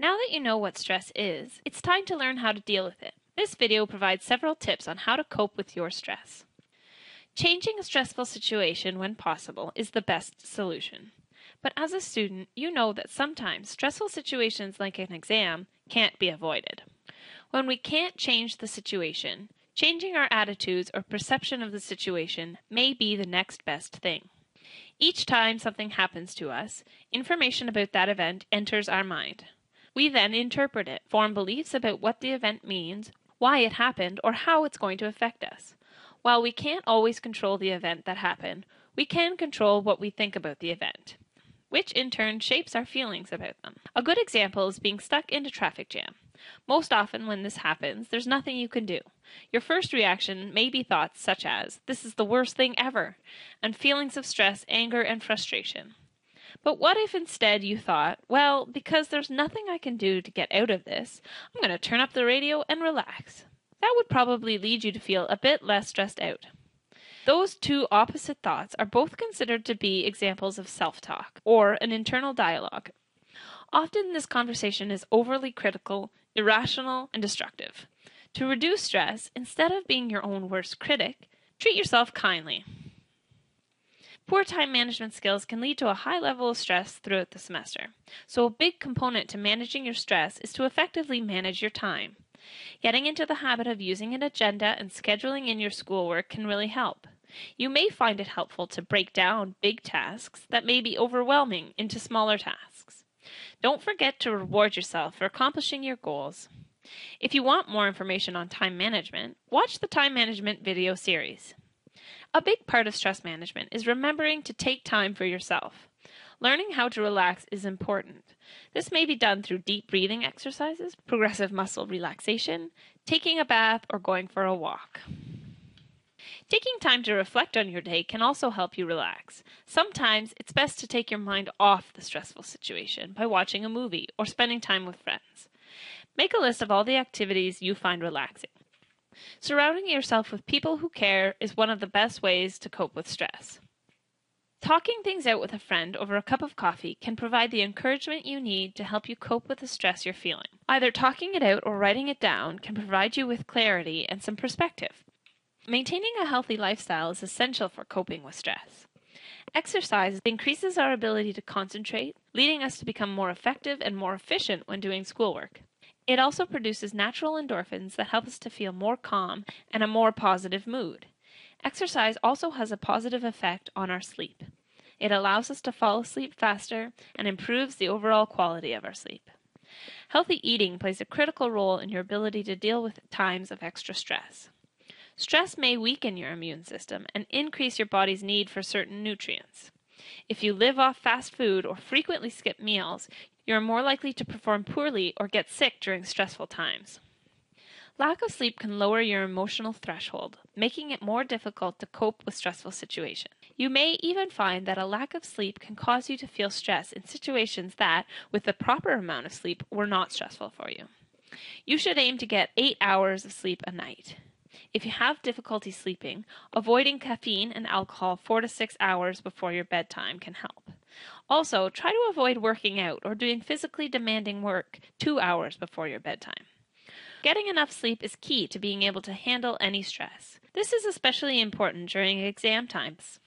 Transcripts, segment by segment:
Now that you know what stress is, it's time to learn how to deal with it. This video provides several tips on how to cope with your stress. Changing a stressful situation when possible is the best solution. But as a student, you know that sometimes stressful situations like an exam can't be avoided. When we can't change the situation, changing our attitudes or perception of the situation may be the next best thing. Each time something happens to us, information about that event enters our mind. We then interpret it, form beliefs about what the event means, why it happened, or how it's going to affect us. While we can't always control the event that happened, we can control what we think about the event, which in turn shapes our feelings about them. A good example is being stuck in a traffic jam. Most often when this happens, there's nothing you can do. Your first reaction may be thoughts such as, "This is the worst thing ever," and feelings of stress, anger, and frustration. But what if instead you thought, well, because there's nothing I can do to get out of this, I'm going to turn up the radio and relax. That would probably lead you to feel a bit less stressed out. Those two opposite thoughts are both considered to be examples of self-talk, or an internal dialogue. Often this conversation is overly critical, irrational, and destructive. To reduce stress, instead of being your own worst critic, treat yourself kindly. Poor time management skills can lead to a high level of stress throughout the semester. So a big component to managing your stress is to effectively manage your time. Getting into the habit of using an agenda and scheduling in your schoolwork can really help. You may find it helpful to break down big tasks that may be overwhelming into smaller tasks. Don't forget to reward yourself for accomplishing your goals. If you want more information on time management, watch the time management video series. A big part of stress management is remembering to take time for yourself. Learning how to relax is important. This may be done through deep breathing exercises, progressive muscle relaxation, taking a bath, or going for a walk. Taking time to reflect on your day can also help you relax. Sometimes it's best to take your mind off the stressful situation by watching a movie or spending time with friends. Make a list of all the activities you find relaxing. Surrounding yourself with people who care is one of the best ways to cope with stress. Talking things out with a friend over a cup of coffee can provide the encouragement you need to help you cope with the stress you're feeling. Either talking it out or writing it down can provide you with clarity and some perspective. Maintaining a healthy lifestyle is essential for coping with stress. Exercise increases our ability to concentrate, leading us to become more effective and more efficient when doing schoolwork. It also produces natural endorphins that help us to feel more calm and a more positive mood. Exercise also has a positive effect on our sleep. It allows us to fall asleep faster and improves the overall quality of our sleep. Healthy eating plays a critical role in your ability to deal with times of extra stress. Stress may weaken your immune system and increase your body's need for certain nutrients. If you live off fast food or frequently skip meals, you are more likely to perform poorly or get sick during stressful times. Lack of sleep can lower your emotional threshold, making it more difficult to cope with stressful situations. You may even find that a lack of sleep can cause you to feel stress in situations that, with the proper amount of sleep, were not stressful for you. You should aim to get 8 hours of sleep a night. If you have difficulty sleeping, avoiding caffeine and alcohol 4 to 6 hours before your bedtime can help. Also, try to avoid working out or doing physically demanding work 2 hours before your bedtime. Getting enough sleep is key to being able to handle any stress. This is especially important during exam times.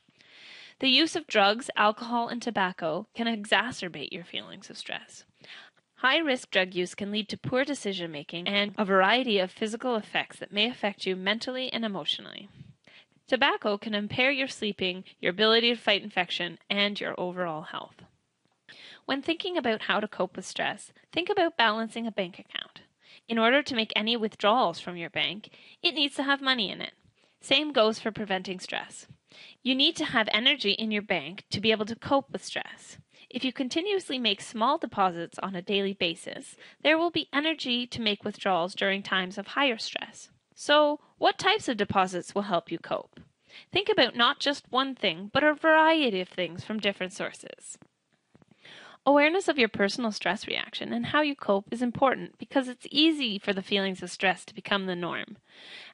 The use of drugs, alcohol, and tobacco can exacerbate your feelings of stress. High-risk drug use can lead to poor decision-making and a variety of physical effects that may affect you mentally and emotionally. Tobacco can impair your sleeping, your ability to fight infection, and your overall health. When thinking about how to cope with stress, think about balancing a bank account. In order to make any withdrawals from your bank, it needs to have money in it. Same goes for preventing stress. You need to have energy in your bank to be able to cope with stress. If you continuously make small deposits on a daily basis, there will be energy to make withdrawals during times of higher stress. So, what types of deposits will help you cope? Think about not just one thing, but a variety of things from different sources. Awareness of your personal stress reaction and how you cope is important because it's easy for the feelings of stress to become the norm.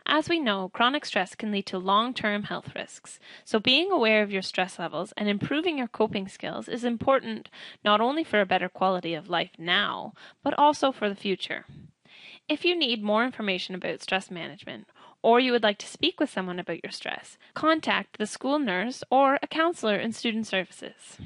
As we know, chronic stress can lead to long-term health risks, so being aware of your stress levels and improving your coping skills is important not only for a better quality of life now, but also for the future. If you need more information about stress management, or you would like to speak with someone about your stress, contact the school nurse or a counselor in student services.